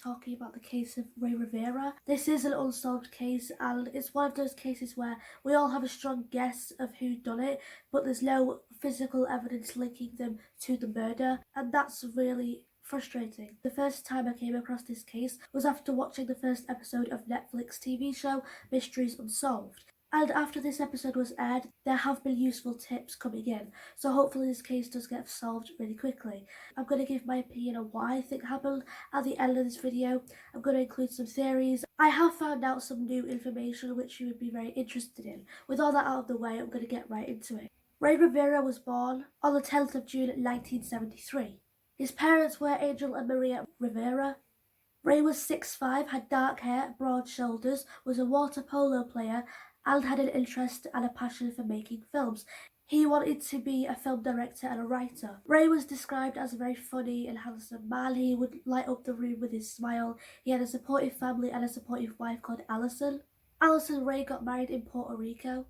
talking about the case of Rey Rivera. This is an unsolved case, and it's one of those cases where we all have a strong guess of who done it, but there's no physical evidence linking them to the murder, and that's really frustrating. The first time I came across this case was after watching the first episode of Netflix TV show Mysteries Unsolved. And after this episode was aired, there have been useful tips coming in, so hopefully this case does get solved really quickly. I'm going to give my opinion on what I think happened at the end of this video. I'm going to include some theories. I have found out some new information which you would be very interested in. With all that out of the way, I'm going to get right into it. Rey Rivera was born on the 10th of June 1973. His parents were Angel and Maria Rivera. Rey was 6'5", had dark hair, broad shoulders, was a water polo player, and had an interest and a passion for making films. He wanted to be a film director and a writer. Rey was described as a very funny and handsome man. He would light up the room with his smile. He had a supportive family and a supportive wife called Allison. Allison Rey got married in Puerto Rico.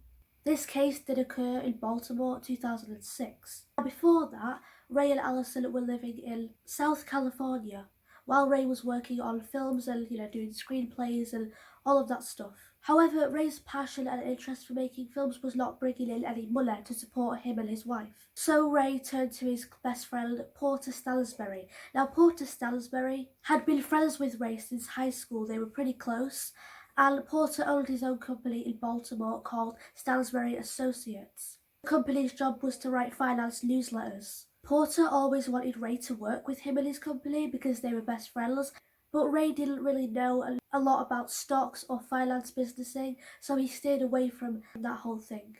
This case did occur in Baltimore 2006. Before that, Rey and Allison were living in South California while Rey was working on films and doing screenplays and all of that stuff. However, Rey's passion and interest for making films was not bringing in any money to support him and his wife. So Rey turned to his best friend, Porter Stansberry. Now, Porter Stansberry had been friends with Rey since high school. They were pretty close, and Porter owned his own company in Baltimore called Stansberry Associates. The company's job was to write finance newsletters. Porter always wanted Rey to work with him and his company because they were best friends, but Rey didn't really know a lot about stocks or finance businessing, so he stayed away from that whole thing.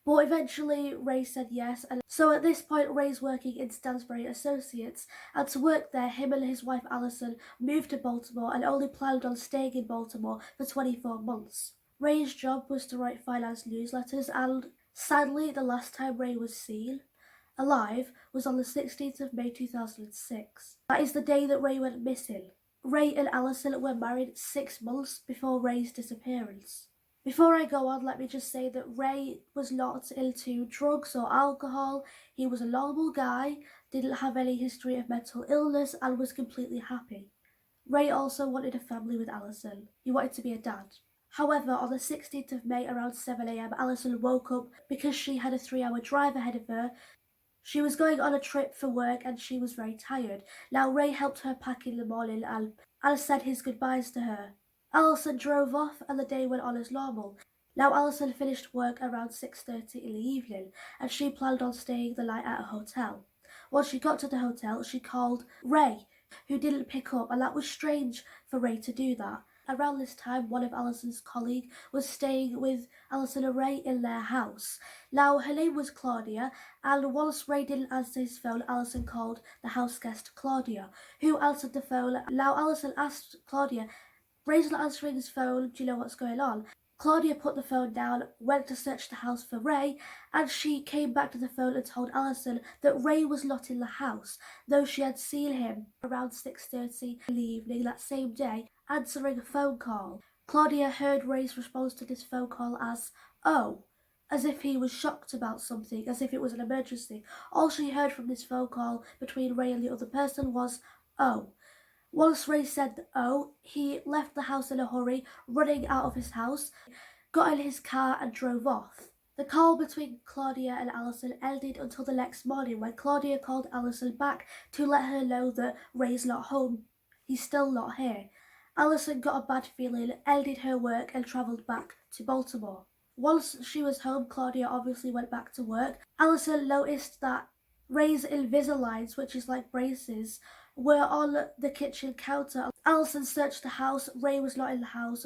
But eventually Rey said yes, and so at this point Rey's working in Stansberry Associates, and to work there him and his wife Allison moved to Baltimore and only planned on staying in Baltimore for 24 months. Rey's job was to write finance newsletters, and sadly the last time Rey was seen alive was on the 16th of May 2006. That is the day that Rey went missing. Rey and Allison were married 6 months before Rey's disappearance. Before I go on, let me just say that Rey was not into drugs or alcohol. He was a normal guy, didn't have any history of mental illness, and was completely happy. Rey also wanted a family with Allison. He wanted to be a dad. However, on the 16th of May around 7 AM, Allison woke up because she had a 3-hour drive ahead of her. She was going on a trip for work and she was very tired. Now Rey helped her pack in the morning and said his goodbyes to her. Allison drove off and the day went on as normal. Now Allison finished work around 6:30 in the evening and she planned on staying the night at a hotel. Once she got to the hotel, she called Rey, who didn't pick up, and that was strange for Rey to do that. Around this time, one of Allison's colleagues was staying with Allison and Rey in their house. Now, her name was Claudia, and once Rey didn't answer his phone, Allison called the house guest Claudia, who answered the phone. Now, Allison asked Claudia, "Rey's not answering his phone, do you know what's going on?" Claudia put the phone down, went to search the house for Rey, and she came back to the phone and told Allison that Rey was not in the house, though she had seen him around 6:30 in the evening that same day, answering a phone call. Claudia heard Rey's response to this phone call as, "Oh," as if he was shocked about something, as if it was an emergency. All she heard from this phone call between Rey and the other person was, "Oh." Once Rey said "oh," he left the house in a hurry, running out of his house, got in his car and drove off. The call between Claudia and Allison ended until the next morning when Claudia called Allison back to let her know that Rey's not home. He's still not here. Allison got a bad feeling, ended her work and travelled back to Baltimore. Once she was home, Claudia obviously went back to work. Allison noticed that Rey's Invisaligns, which is like braces, were on the kitchen counter. Allison searched the house. Rey was not in the house.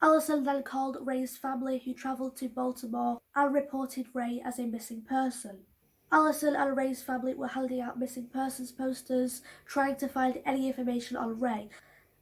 Allison then called Rey's family, who travelled to Baltimore and reported Rey as a missing person. Allison and Rey's family were handing out missing persons posters, trying to find any information on Rey.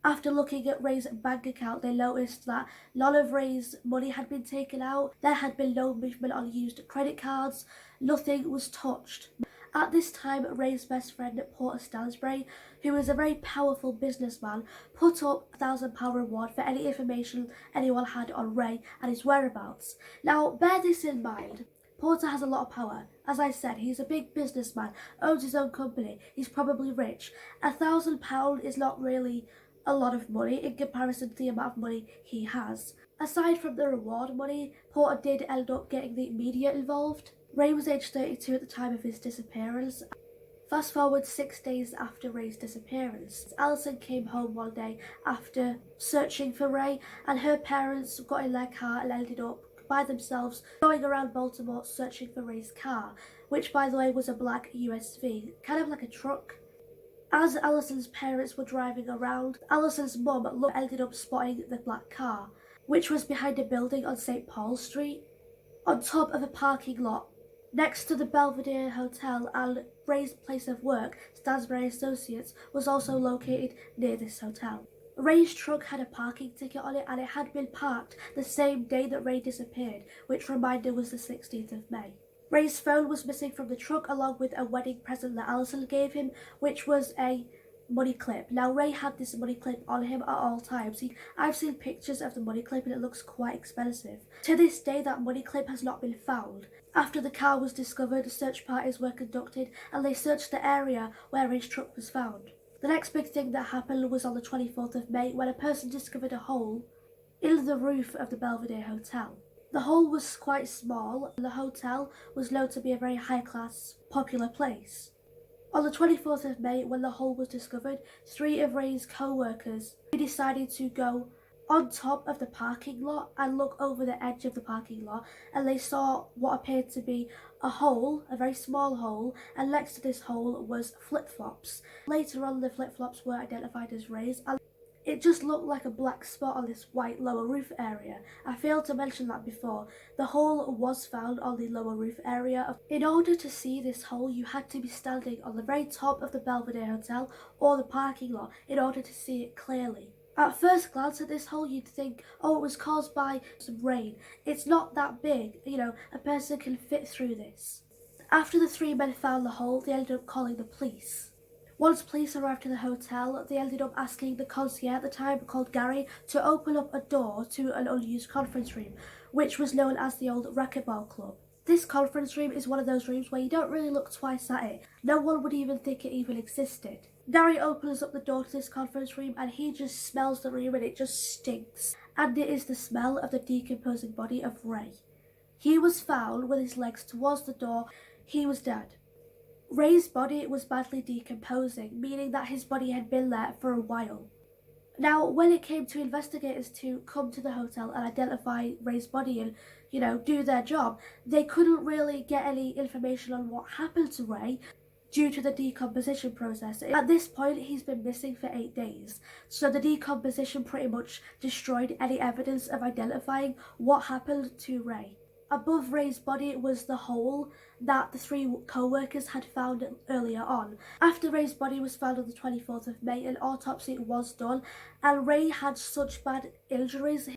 After looking at Rey's bank account, they noticed that none of Rey's money had been taken out. There had been no movement on used credit cards. Nothing was touched. At this time, Rey's best friend, Porter Stansberry, who is a very powerful businessman, put up a £1,000 reward for any information anyone had on Rey and his whereabouts. Now, bear this in mind. Porter has a lot of power. As I said, he's a big businessman, owns his own company, he's probably rich. £1,000 is not really a lot of money in comparison to the amount of money he has. Aside from the reward money, Porter did end up getting the media involved. Rey was aged 32 at the time of his disappearance. Fast forward 6 days after Rey's disappearance, Alison came home one day after searching for Rey, and her parents got in their car and ended up by themselves going around Baltimore searching for Rey's car, which by the way was a black USV, kind of like a truck. As Alison's parents were driving around, Alison's mum ended up spotting the black car, which was behind a building on St. Paul Street, on top of a parking lot next to the Belvedere Hotel, and Rey's place of work, Stansbury Associates, was also located near this hotel. Rey's truck had a parking ticket on it, and it had been parked the same day that Rey disappeared, which reminder was the 16th of May. Rey's phone was missing from the truck, along with a wedding present that Alison gave him, which was a money clip. Now, Rey had this money clip on him at all times. I've seen pictures of the money clip and it looks quite expensive. To this day, that money clip has not been found. After the car was discovered, search parties were conducted and they searched the area where Rey's truck was found. The next big thing that happened was on the 24th of May, when a person discovered a hole in the roof of the Belvedere Hotel. The hole was quite small, and the hotel was known to be a very high-class, popular place. On the 24th of May, when the hole was discovered, 3 of Rey's co-workers decided to go on top of the parking lot and look over the edge of the parking lot, and they saw what appeared to be a hole, a very small hole, and next to this hole was flip-flops. Later on, the flip-flops were identified as Reys, and it just looked like a black spot on this white lower roof area. I failed to mention that before. The hole was found on the lower roof area. In order to see this hole, you had to be standing on the very top of the Belvedere Hotel or the parking lot in order to see it clearly. At first glance at this hole, you'd think, oh, it was caused by some rain. It's not that big, a person can fit through this. After the 3 men found the hole, they ended up calling the police. Once police arrived to the hotel, they ended up asking the concierge at the time, called Gary, to open up a door to an unused conference room, which was known as the old racquetball club. This conference room is one of those rooms where you don't really look twice at it. No one would even think it even existed. Gary opens up the door to this conference room and he just smells the room and it just stinks. And it is the smell of the decomposing body of Rey. He was found with his legs towards the door. He was dead. Rey's body was badly decomposing, meaning that his body had been there for a while. Now, when it came to investigators to come to the hotel and identify Rey's body and, do their job, they couldn't really get any information on what happened to Rey due to the decomposition process. At this point, he's been missing for 8 days, so the decomposition pretty much destroyed any evidence of identifying what happened to Rey. Above Rey's body was the hole that the 3 co-workers had found earlier on. After Rey's body was found on the 24th of May, an autopsy was done, and Rey had such bad injuries.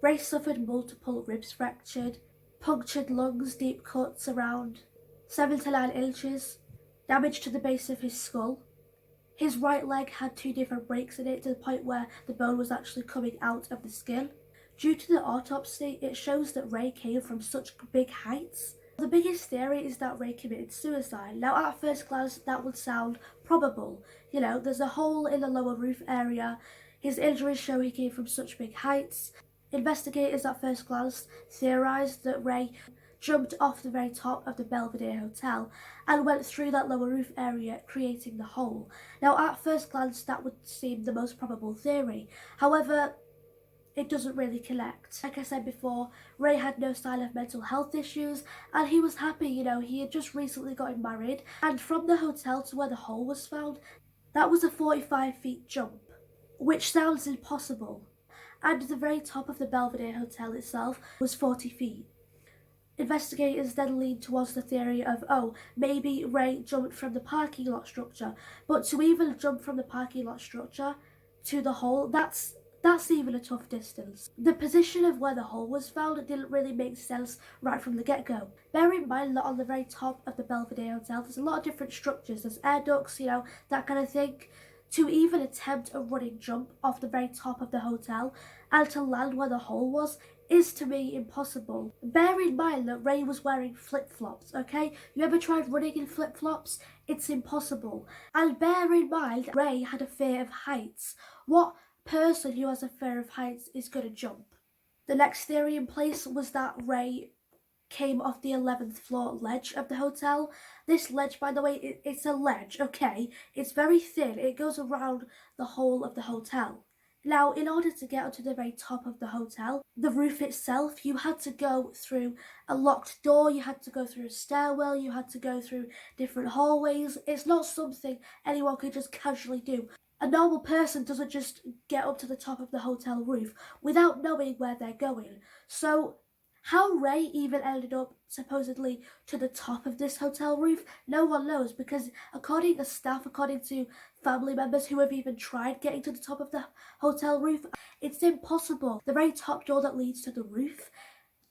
Rey suffered multiple ribs fractured, punctured lungs, deep cuts around 7 to 9 inches, damage to the base of his skull. His right leg had 2 different breaks in it, to the point where the bone was actually coming out of the skin. Due to the autopsy, it shows that Rey came from such big heights. The biggest theory is that Rey committed suicide. Now, at first glance, that would sound probable. There's a hole in the lower roof area. His injuries show he came from such big heights. Investigators at first glance theorized that Rey jumped off the very top of the Belvedere Hotel and went through that lower roof area, creating the hole. Now, at first glance, that would seem the most probable theory. However, it doesn't really connect. Like I said before, Rey had no sign of mental health issues, and he was happy, he had just recently gotten married, and from the hotel to where the hole was found, that was a 45-foot jump, which sounds impossible. And the very top of the Belvedere Hotel itself was 40 feet. Investigators then leaned towards the theory of, maybe Rey jumped from the parking lot structure, but to even jump from the parking lot structure to the hole, that's even a tough distance. The position of where the hole was found didn't really make sense right from the get-go. Bear in mind that on the very top of the Belvedere Hotel, there's a lot of different structures. There's air ducts, that kind of thing. To even attempt a running jump off the very top of the hotel and to land where the hole was is to me impossible. Bear in mind that Rey was wearing flip-flops, okay? You ever tried running in flip-flops? It's impossible. And bear in mind, Rey had a fear of heights. What person who has a fear of heights is going to jump. The next theory in place was that Rey came off the 11th floor ledge of the hotel. This ledge, by the way, it's a ledge, okay? It's very thin. It goes around the whole of the hotel. Now, in order to get onto the very top of the hotel, the roof itself, you had to go through a locked door, you had to go through a stairwell, you had to go through different hallways. It's not something anyone could just casually do. A normal person doesn't just get up to the top of the hotel roof without knowing where they're going. So how Rey even ended up supposedly to the top of this hotel roof, no one knows, because according to staff, according to family members who have even tried getting to the top of the hotel roof, it's impossible. The very top door that leads to the roof,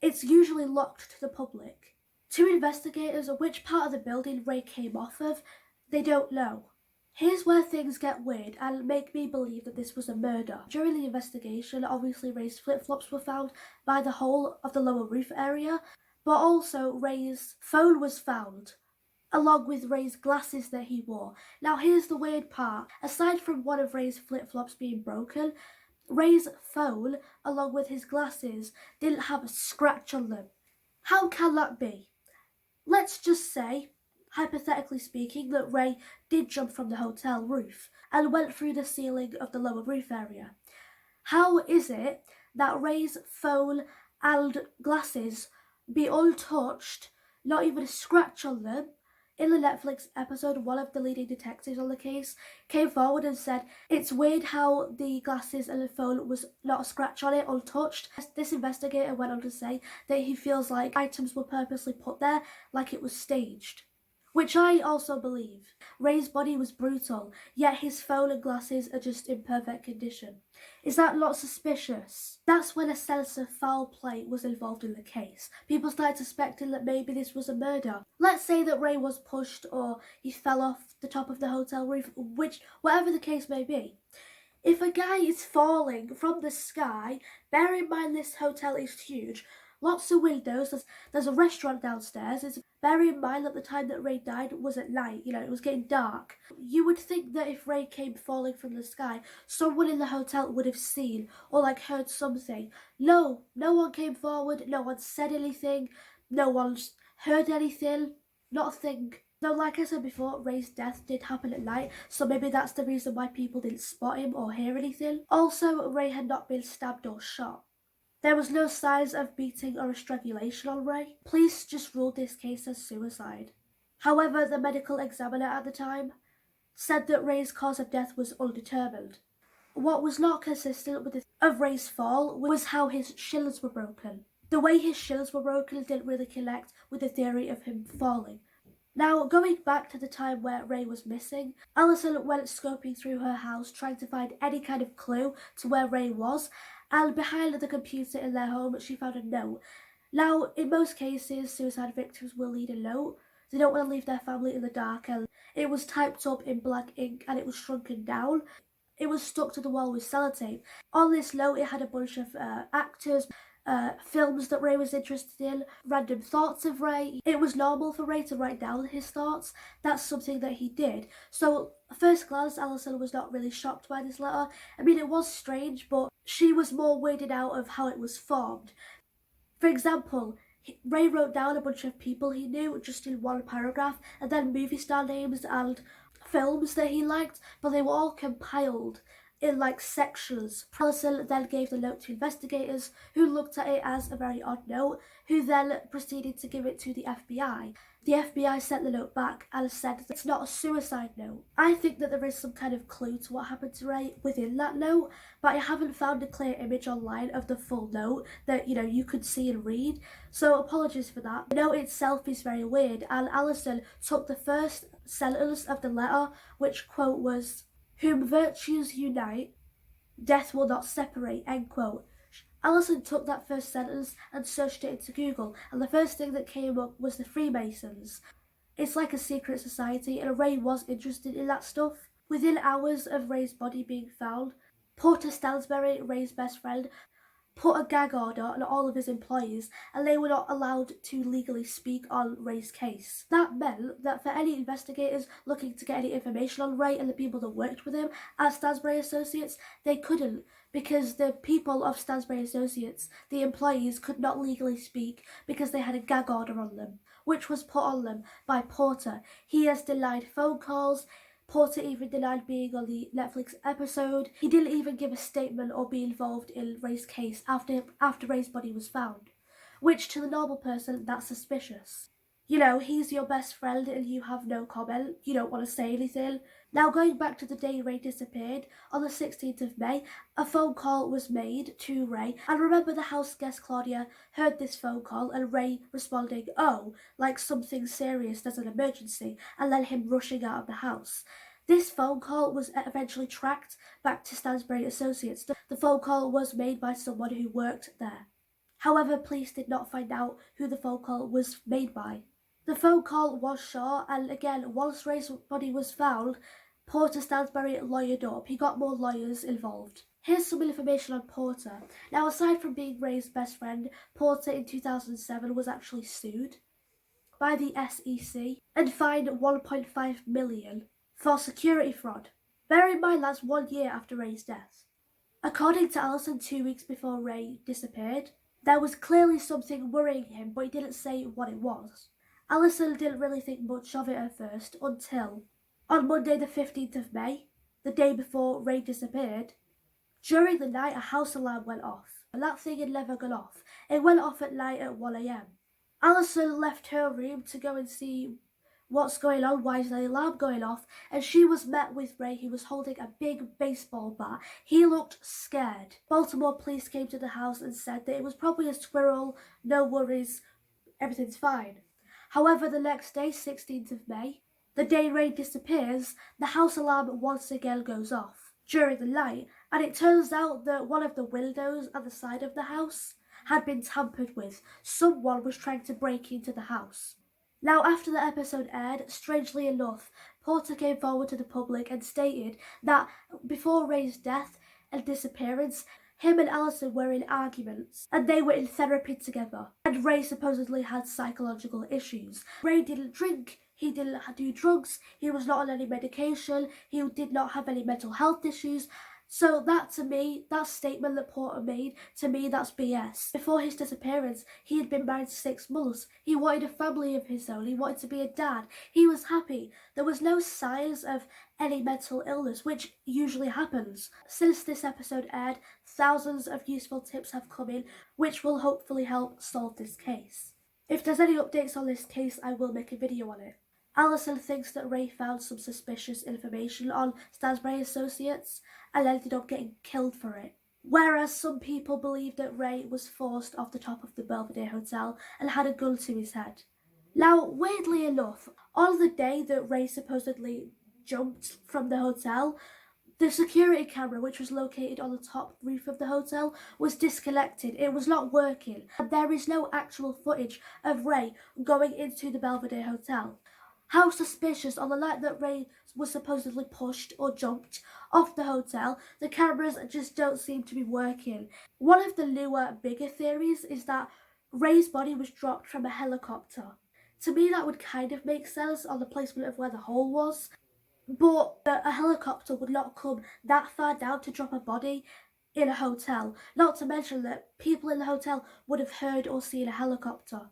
it's usually locked to the public. To investigators, which part of the building Rey came off of, they don't know. Here's where things get weird and make me believe that this was a murder. During the investigation, obviously Rey's flip-flops were found by the whole of the lower roof area, but also Rey's phone was found, along with Rey's glasses that he wore. Now here's the weird part. Aside from one of Rey's flip-flops being broken, Rey's phone, along with his glasses, didn't have a scratch on them. How can that be? Let's just say, hypothetically speaking, that Rey did jump from the hotel roof and went through the ceiling of the lower roof area. How is it that Rey's phone and glasses be untouched, not even a scratch on them? In the Netflix episode, one of the leading detectives on the case came forward and said it's weird how the glasses and the phone was not a scratch on it, untouched. This investigator went on to say that he feels like items were purposely put there, like it was staged. Which I also believe. Rey's body was brutal, yet his phone and glasses are just in perfect condition. Is that not suspicious? That's when a sense of foul play was involved in the case. People started suspecting that maybe this was a murder. Let's say that Rey was pushed or he fell off the top of the hotel roof, whatever the case may be. If a guy is falling from the sky, bear in mind this hotel is huge, lots of windows, there's a restaurant downstairs. Bear in mind that the time that Rey died was at night, it was getting dark. You would think that if Rey came falling from the sky, someone in the hotel would have seen or heard something. No one came forward, no one said anything, no one's heard anything, not a thing. Though, like I said before, Rey's death did happen at night, so maybe that's the reason why people didn't spot him or hear anything. Also, Rey had not been stabbed or shot. There was no signs of beating or strangulation on Rey. Police just ruled this case as suicide. However, the medical examiner at the time said that Rey's cause of death was undetermined. What was not consistent with Rey's fall was how his shillers were broken. The way his shillers were broken didn't really connect with the theory of him falling. Now, going back to the time where Rey was missing, Allison went scoping through her house trying to find any kind of clue to where Rey was, and behind the computer in their home she found a note. Now, in most cases, suicide victims will leave a note. They don't want to leave their family in the dark, and it was typed up in black ink and it was shrunken down. It was stuck to the wall with sellotape. On this note, it had a bunch of actors, films that Rey was interested in, random thoughts of Rey. It was normal for Rey to write down his thoughts. That's something that he did. So, at first glance, Allison was not really shocked by this letter. I mean, it was strange, but she was more weirded out of how it was formed. For example, Rey wrote down a bunch of people he knew just in one paragraph, and then movie star names and films that he liked, but they were all compiled in sections. Allison then gave the note to investigators, who looked at it as a very odd note, who then proceeded to give it to the FBI. The FBI sent the note back and said that it's not a suicide note. I think that there is some kind of clue to what happened to Rey within that note, but I haven't found a clear image online of the full note that you could see and read, so apologies for that. The note itself is very weird, and Allison took the first sentence of the letter, which quote was, "Whom virtues unite, death will not separate," end quote. Allison took that first sentence and searched it into Google, and the first thing that came up was the Freemasons. It's like a secret society, and Rey was interested in that stuff. Within hours of Rey's body being found, Porter Stansberry, Rey's best friend, put a gag order on all of his employees and they were not allowed to legally speak on Rey's case. That meant that for any investigators looking to get any information on Rey and the people that worked with him at Stansbury Associates, they couldn't, because the people of Stansbury Associates, the employees, could not legally speak because they had a gag order on them, which was put on them by Porter. He has denied phone calls. Porter even denied being on the Netflix episode. He didn't even give a statement or be involved in Rey's case after Rey's body was found, which to the normal person, that's suspicious. You know, he's your best friend and you have no comment, you don't want to say anything. Now, going back to the day Rey disappeared, on the 16th of May, a phone call was made to Rey, and remember the house guest Claudia heard this phone call and Rey responding, "Oh," like something serious, there's an emergency, and then him rushing out of the house. This phone call was eventually tracked back to Stansbury Associates. The phone call was made by someone who worked there. However, police did not find out who the phone call was made by. The phone call was short, and again, once Rey's body was found, Porter Stansbury lawyered up. He got more lawyers involved. Here's some information on Porter. Now, aside from being Rey's best friend, Porter in 2007 was actually sued by the SEC and fined $1.5 million for security fraud. Bear in mind that's 1 year after Rey's death. According to Allison, 2 weeks before Rey disappeared, there was clearly something worrying him, but he didn't say what it was. Allison didn't really think much of it at first until on Monday the 15th of May, the day before Rey disappeared, during the night a house alarm went off, and that thing had never gone off. It went off at night at 1 a.m. Allison left her room to go and see what's going on, why is the alarm going off, and she was met with Rey, who was holding a big baseball bat. He looked scared. Baltimore police came to the house and said that it was probably a squirrel, no worries, everything's fine. However, the next day, 16th of May, the day Rey disappears, the house alarm once again goes off during the night, and it turns out that one of the windows at the side of the house had been tampered with. Someone was trying to break into the house. Now, after the episode aired, strangely enough, Porter came forward to the public and stated that before Rey's death and disappearance, him and Allison were in arguments, and they were in therapy together, and Rey supposedly had psychological issues. Rey didn't drink, he didn't do drugs, he was not on any medication, he did not have any mental health issues. So that, to me, that statement that Porter made, to me, that's BS. Before his disappearance, he had been married 6 months. He wanted a family of his own. He wanted to be a dad. He was happy. There was no signs of any mental illness, which usually happens. Since this episode aired, thousands of useful tips have come in, which will hopefully help solve this case. If there's any updates on this case, I will make a video on it. Allison thinks that Rey found some suspicious information on Stansbury Associates and ended up getting killed for it. Whereas some people believe that Rey was forced off the top of the Belvedere Hotel and had a gun to his head. Now, weirdly enough, on the day that Rey supposedly jumped from the hotel, the security camera, which was located on the top roof of the hotel, was disconnected. It was not working, and there is no actual footage of Rey going into the Belvedere Hotel. How suspicious. On the night that Rey was supposedly pushed or jumped off the hotel, the cameras just don't seem to be working. One of the newer, bigger theories is that Rey's body was dropped from a helicopter. To me, that would kind of make sense on the placement of where the hole was, but a helicopter would not come that far down to drop a body in a hotel. Not to mention that people in the hotel would have heard or seen a helicopter.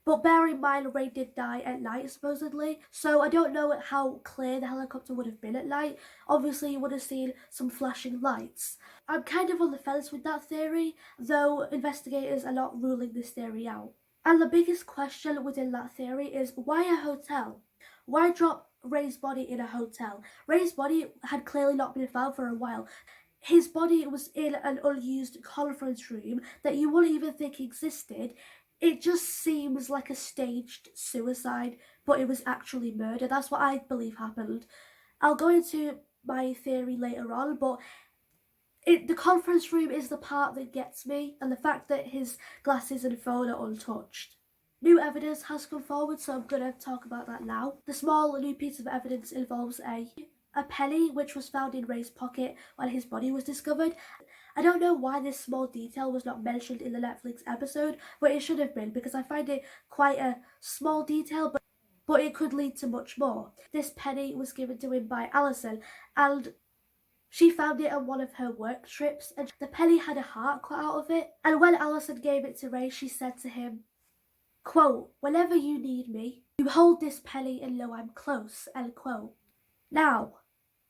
But bear in mind, Rey did die at night, supposedly, so I don't know how clear the helicopter would have been at night. Obviously, you would have seen some flashing lights. I'm kind of on the fence with that theory, though investigators are not ruling this theory out. And the biggest question within that theory is, why a hotel? Why drop Rey's body in a hotel? Rey's body had clearly not been found for a while. His body was in an unused conference room that you wouldn't even think existed. It just seems like a staged suicide, but it was actually murder. That's what I believe happened. I'll go into my theory later on, but the conference room is the part that gets me, and the fact that his glasses and phone are untouched. New evidence has come forward, so I'm going to talk about that now. The small new piece of evidence involves a penny which was found in Rey's pocket when his body was discovered, I don't know why this small detail was not mentioned in the Netflix episode, but it should have been, because I find it quite a small detail, but it could lead to much more. This penny was given to him by Alison, and she found it on one of her work trips, and the penny had a heart cut out of it. And when Alison gave it to Ray, she said to him, quote, "Whenever you need me, you hold this penny and know I'm close," end quote. Now,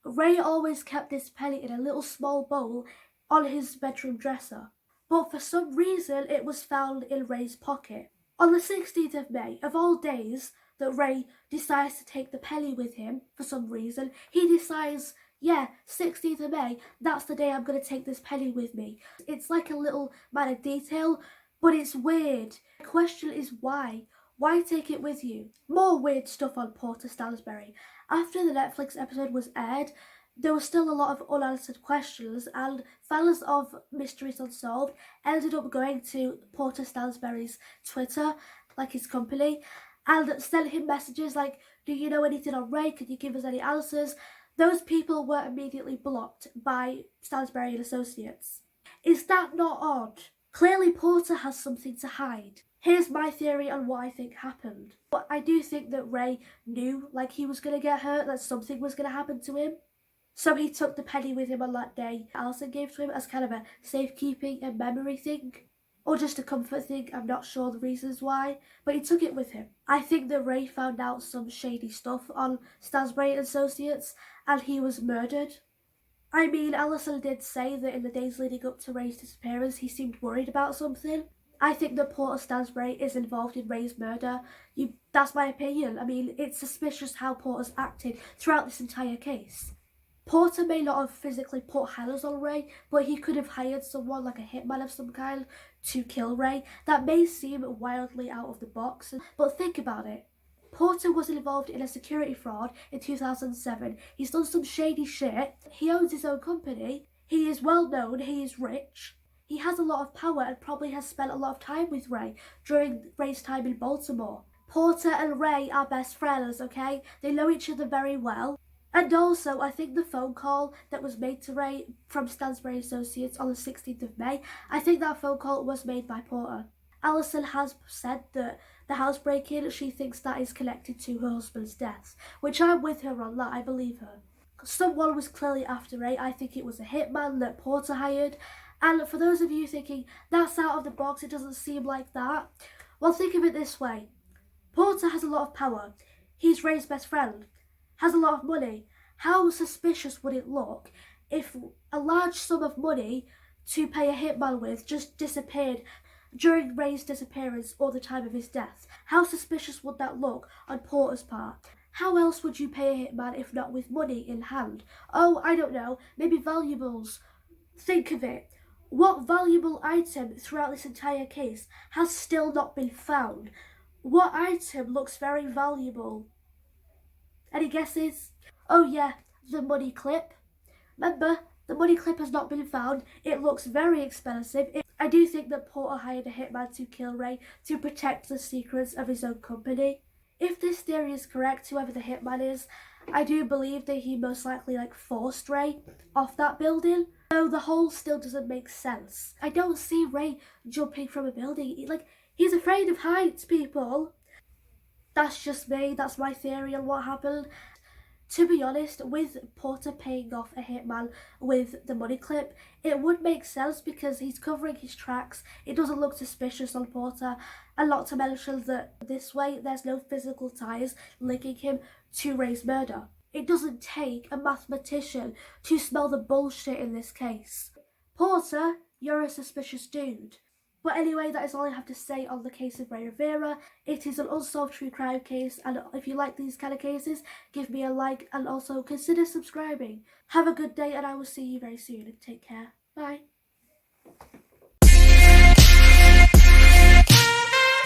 Ray always kept this penny in a little small bowl on his bedroom dresser, but for some reason it was found in Ray's pocket. On the 16th of May, of all days that Ray decides to take the penny with him for some reason, he decides, yeah, 16th of May, that's the day I'm going to take this penny with me. It's like a little minor detail, but it's weird. The question is why? Why take it with you? More weird stuff on Porter Stansberry. After the Netflix episode was aired, there was still a lot of unanswered questions, and fans of Mysteries Unsolved ended up going to Porter Stansberry's Twitter, like his company, and sent him messages like, "Do you know anything on Ray? Can you give us any answers?" Those people were immediately blocked by Stansberry and Associates. Is that not odd? Clearly Porter has something to hide. Here's my theory on what I think happened. But I do think that Ray knew, like, he was going to get hurt, that something was going to happen to him. So he took the penny with him on that day Alison gave to him as kind of a safekeeping and memory thing. Or just a comfort thing, I'm not sure the reasons why, but he took it with him. I think that Ray found out some shady stuff on Stansberry and Associates, and he was murdered. I mean, Alison did say that in the days leading up to Ray's disappearance, he seemed worried about something. I think that Porter Stansberry is involved in Ray's murder. That's my opinion. I mean, it's suspicious how Porter's acted throughout this entire case. Porter may not have physically put hands on Ray, but he could have hired someone like a hitman of some kind to kill Ray. That may seem wildly out of the box, but think about it. Porter was involved in a security fraud in 2007. He's done some shady shit. He owns his own company. He is well known. He is rich. He has a lot of power and probably has spent a lot of time with Ray during Ray's time in Baltimore. Porter and Ray are best friends, okay? They know each other very well. And also, I think the phone call that was made to Ray from Stansberry Associates on the 16th of May, I think that phone call was made by Porter. Alison has said that the housebreaking, she thinks that is connected to her husband's death, which I'm with her on that, I believe her. Someone was clearly after Ray. I think it was a hitman that Porter hired. And for those of you thinking, that's out of the box, it doesn't seem like that, well, think of it this way. Porter has a lot of power. He's Ray's best friend. Has a lot of money. How suspicious would it look if a large sum of money to pay a hitman with just disappeared during Ray's disappearance or the time of his death? How suspicious would that look on Porter's part? How else would you pay a hitman if not with money in hand? Oh, I don't know, maybe valuables. Think of it. What valuable item throughout this entire case has still not been found? What item looks very valuable? Any guesses? Oh yeah, the money clip. Remember, the money clip has not been found. It looks very expensive. I do think that Porter hired a hitman to kill Ray to protect the secrets of his own company. If this theory is correct, whoever the hitman is, I do believe that he most likely forced Ray off that building. Though the whole still doesn't make sense. I don't see Ray jumping from a building. He's afraid of heights, people. That's just me, that's my theory on what happened. To be honest, with Porter paying off a hitman with the money clip, it would make sense because he's covering his tracks. It doesn't look suspicious on Porter. And not to mention that this way, there's no physical ties linking him to Ray's murder. It doesn't take a mathematician to smell the bullshit in this case. Porter, you're a suspicious dude. But anyway, that is all I have to say on the case of Rey Rivera. It is an unsolved true crime case, and if you like these kind of cases, give me a like and also consider subscribing. Have a good day, and I will see you very soon. Take care. Bye.